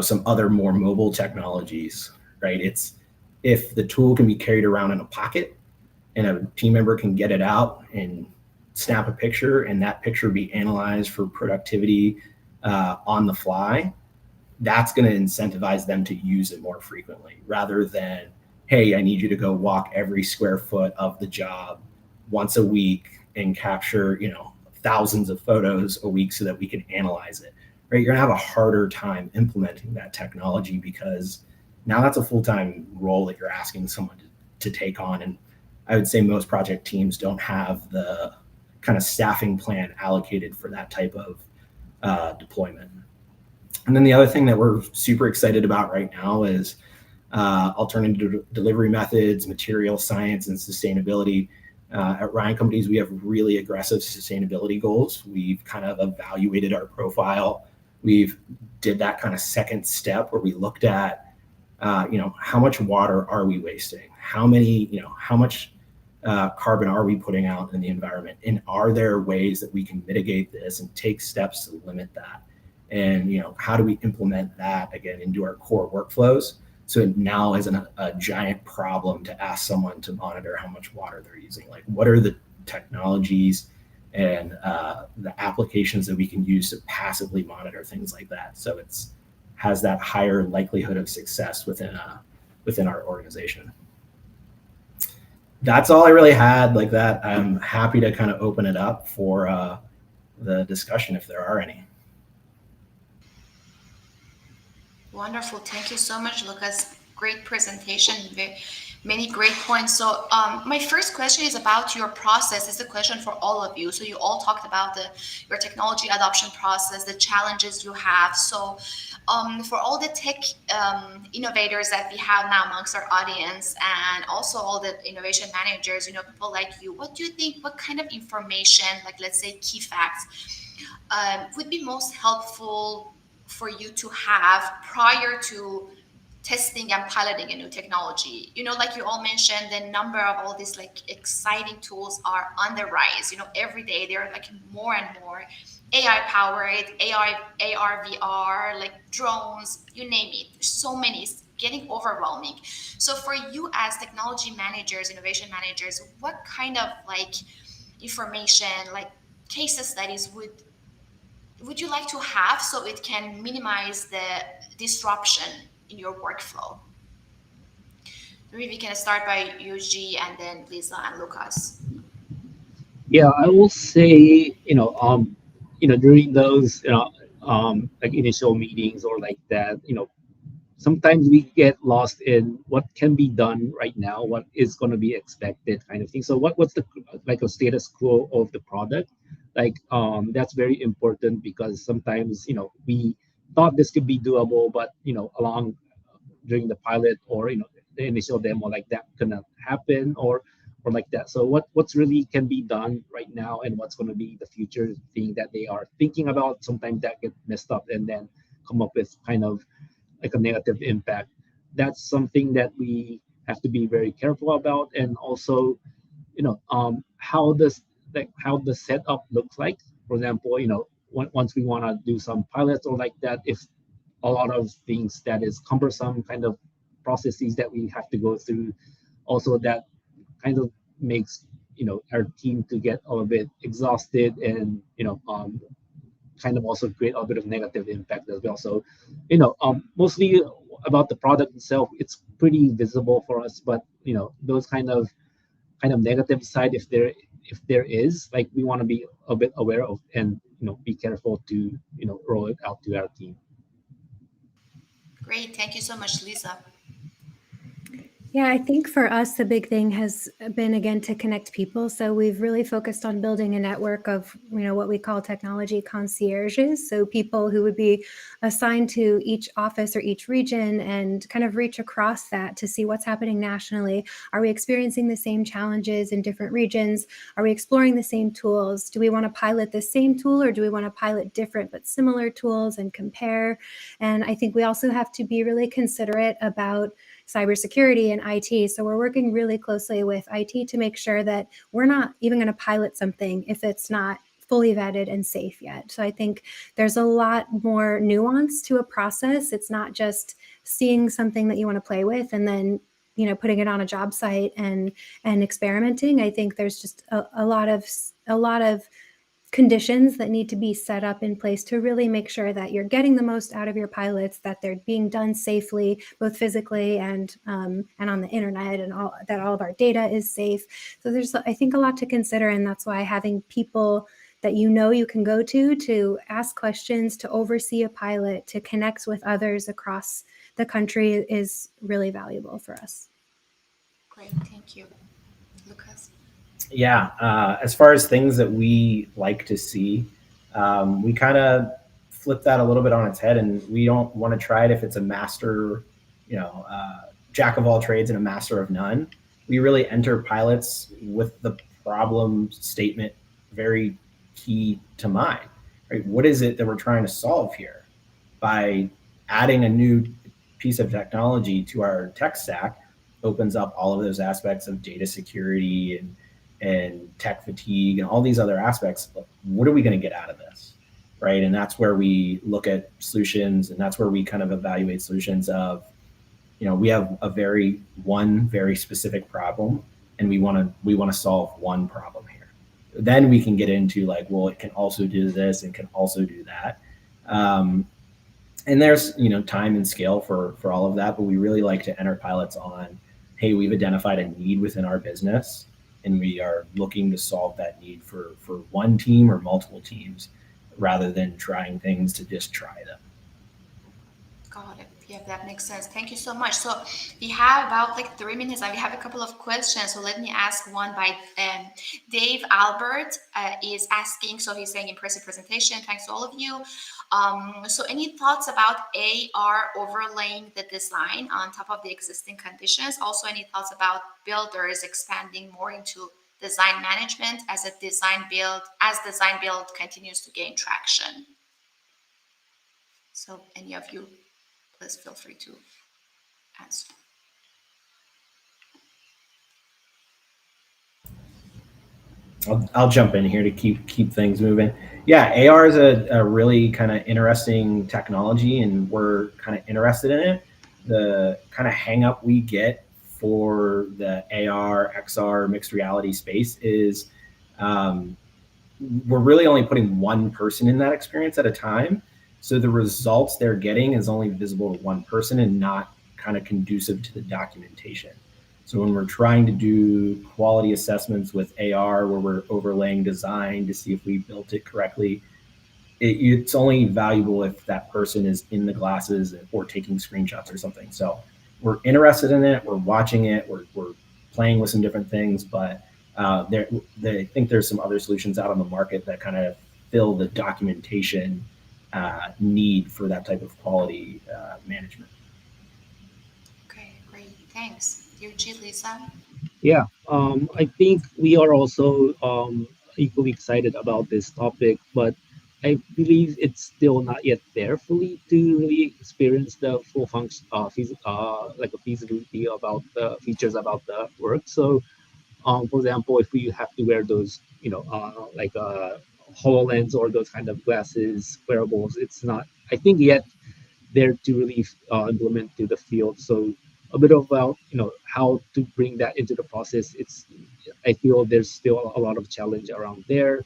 D: some other more mobile technologies, right? It's if the tool can be carried around in a pocket and a team member can get it out and snap a picture, and that picture be analyzed for productivity on the fly, that's going to incentivize them to use it more frequently, rather than, hey, I need you to go walk every square foot of the job once a week and capture, thousands of photos a week so that we can analyze it, right? You're gonna have a harder time implementing that technology, because now that's a full-time role that you're asking someone to take on. And I would say most project teams don't have the kind of staffing plan allocated for that type of deployment. And then the other thing that we're super excited about right now is alternative delivery methods, material science, and sustainability. At Ryan Companies, we have really aggressive sustainability goals. We've kind of evaluated our profile. We've did that kind of second step where we looked at, how much water are we wasting? How much carbon are we putting out in the environment? And are there ways that we can mitigate this and take steps to limit that? And, how do we implement that again into our core workflows? So it now isn't a giant problem to ask someone to monitor how much water they're using. Like, what are the technologies and the applications that we can use to passively monitor things like that? So it's has that higher likelihood of success within our organization. That's all I really had like that. I'm happy to kind of open it up for the discussion if there are any.
A: Wonderful. Thank you so much, Lucas. Great presentation. Many great points. So my first question is about your process. It's a question for all of you. So you all talked about your technology adoption process, the challenges you have. So for all the tech innovators that we have now amongst our audience, and also all the innovation managers, people like you, what do you think, what kind of information, like let's say key facts, would be most helpful for you to have prior to testing and piloting a new technology? Like you all mentioned, the number of all these like exciting tools are on the rise. Every day they're like more and more AI powered, AR, VR, like drones, you name it. There's so many, it's getting overwhelming. So for you as technology managers, innovation managers, what kind of like information, like case studies would you like to have so it can minimize the disruption in your workflow? Maybe we can start by Yoji and then Lisa and Lucas.
C: Yeah, I will say, during those, like initial meetings or like that, sometimes we get lost in what can be done right now, what is going to be expected, kind of thing. So what's the like a status quo of the product? Like that's very important, because sometimes we thought this could be doable, but along during the pilot or the initial demo, like that couldn't happen or like that. So what's really can be done right now, and what's going to be the future thing that they are thinking about, sometimes that get messed up and then come up with kind of like a negative impact. That's something that we have to be very careful about. And also how the setup looks like. For example, once we want to do some pilots or like that, if a lot of things that is cumbersome kind of processes that we have to go through, also that kind of makes our team to get a little bit exhausted, and kind of also create a bit of negative impact as well. So mostly about the product itself, it's pretty visible for us, but those kind of negative side, if there is, like, we want to be a bit aware of, and be careful to roll it out to our team.
A: Great, thank you so much, Lisa.
B: Yeah, I think for us, the big thing has been, again, to connect people. So we've really focused on building a network of, what we call technology concierges. So people who would be assigned to each office or each region and kind of reach across that to see what's happening nationally. Are we experiencing the same challenges in different regions? Are we exploring the same tools? Do we want to pilot the same tool, or do we want to pilot different but similar tools and compare? And I think we also have to be really considerate about cybersecurity and IT. So we're working really closely with IT to make sure that we're not even going to pilot something if it's not fully vetted and safe yet. So I think there's a lot more nuance to a process. It's not just seeing something that you want to play with and then putting it on a job site and experimenting. I think there's just a lot of conditions that need to be set up in place to really make sure that you're getting the most out of your pilots, that they're being done safely, both physically and on the internet, and that all of our data is safe. So there's, I think, a lot to consider, and that's why having people that you can go to ask questions, to oversee a pilot, to connect with others across the country is really valuable for us.
A: Great, thank you. Lucas?
D: Yeah, as far as things that we like to see, we kind of flip that a little bit on its head, and we don't want to try it if it's a master, jack of all trades and a master of none. We really enter pilots with the problem statement very key to mind, right? What is it that we're trying to solve here? By adding a new piece of technology to our tech stack opens up all of those aspects of data security and tech fatigue and all these other aspects. What are we going to get out of this, right? And that's where we look at solutions, and that's where we kind of evaluate solutions of, we have one very specific problem, and we want to solve one problem here. Then we can get into like, well, it can also do this and can also do that. And there's time and scale for all of that, but we really like to enter pilots on, hey, we've identified a need within our business, and we are looking to solve that need for one team or multiple teams, rather than trying things to just try them.
A: Got it. Yeah, that makes sense. Thank you so much. So we have about like 3 minutes, and we have a couple of questions. So let me ask one by Dave Albert is asking. So he's saying, impressive presentation. Thanks to all of you. So any thoughts about AR overlaying the design on top of the existing conditions? Also, any thoughts about builders expanding more into design management as design build continues to gain traction? So any of you, please feel free to answer.
D: I'll jump in here to keep things moving. Yeah, AR is a really kind of interesting technology, and we're kind of interested in it. The kind of hang up we get for the AR, XR, mixed reality space is we're really only putting one person in that experience at a time. So the results they're getting is only visible to one person and not kind of conducive to the documentation. So when we're trying to do quality assessments with AR, where we're overlaying design to see if we built it correctly, it's only valuable if that person is in the glasses or taking screenshots or something. So we're interested in it. We're watching it. We're playing with some different things, but I think there's some other solutions out on the market that kind of fill the documentation need for that type of quality management.
A: Okay, great. Thanks. Yoji, Lisa?
C: Yeah, I think we are also equally excited about this topic, but I believe it's still not yet there fully to really experience the full function, like a feasibility about the features about the work. So, for example, if we have to wear those, like HoloLens or those kind of glasses, wearables, it's not, I think, yet there to really implement to the field. So a bit about how to bring that into the process. I feel there's still a lot of challenge around there.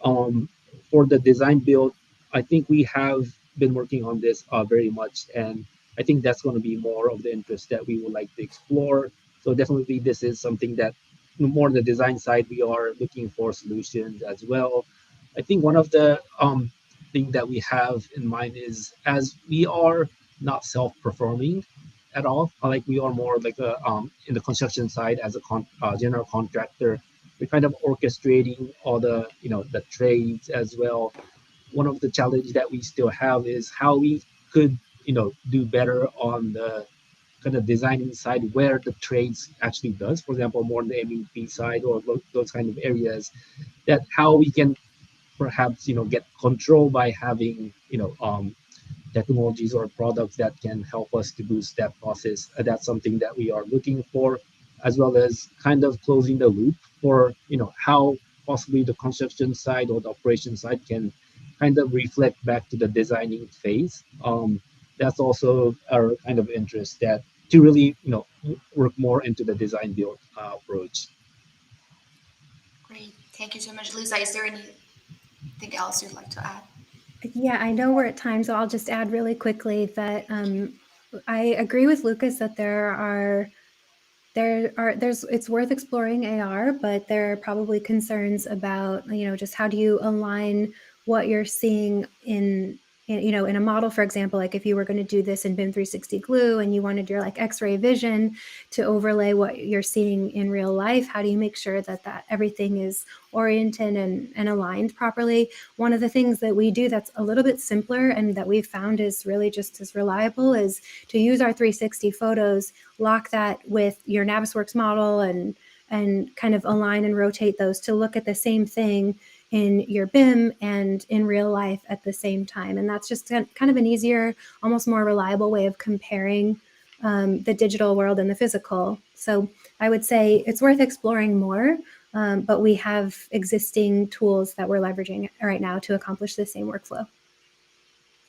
C: For the design build, I think we have been working on this very much, and I think that's going to be more of the interest that we would like to explore. So definitely, this is something that more on the design side we are looking for solutions as well. I think one of the thing that we have in mind is, as we are not self-performing at all. Like we are more like a in the construction side as a general contractor. We're kind of orchestrating all the the trades as well. One of the challenges that we still have is how we could do better on the kind of designing side where the trades actually does. For example, more on the MEP side or those kind of areas, that how we can perhaps get control by having technologies or products that can help us to boost that process. That's something that we are looking for, as well as kind of closing the loop for how possibly the construction side or the operation side can kind of reflect back to the designing phase. That's also our kind of interest, that to really work more into the design build approach.
A: Great. Thank you so much, Lisa. Is there anything else you'd like to add?
B: Yeah, I know we're at time, so I'll just add really quickly that I agree with Lucas that there's it's worth exploring AR, but there are probably concerns about just how do you align what you're seeing in a model, for example, like if you were going to do this in BIM 360 glue and you wanted your like X-ray vision to overlay what you're seeing in real life, how do you make sure that everything is oriented and aligned properly? One of the things that we do that's a little bit simpler and that we've found is really just as reliable is to use our 360 photos, lock that with your Navisworks model and kind of align and rotate those to look at the same thing in your BIM and in real life at the same time. And that's just kind of an easier, almost more reliable way of comparing the digital world and the physical. So I would say it's worth exploring more, but we have existing tools that we're leveraging right now to accomplish the same workflow.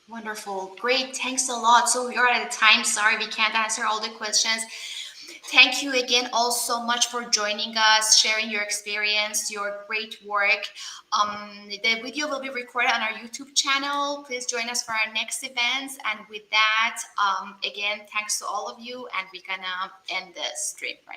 A: Wonderful. Great. Thanks a lot. So we are at a time. Sorry, we can't answer all the questions. Thank you again all so much for joining us, sharing your experience, your great work. The video will be recorded on our YouTube channel. Please join us for our next events. And with that, again, thanks to all of you. And we're going to end the stream right now.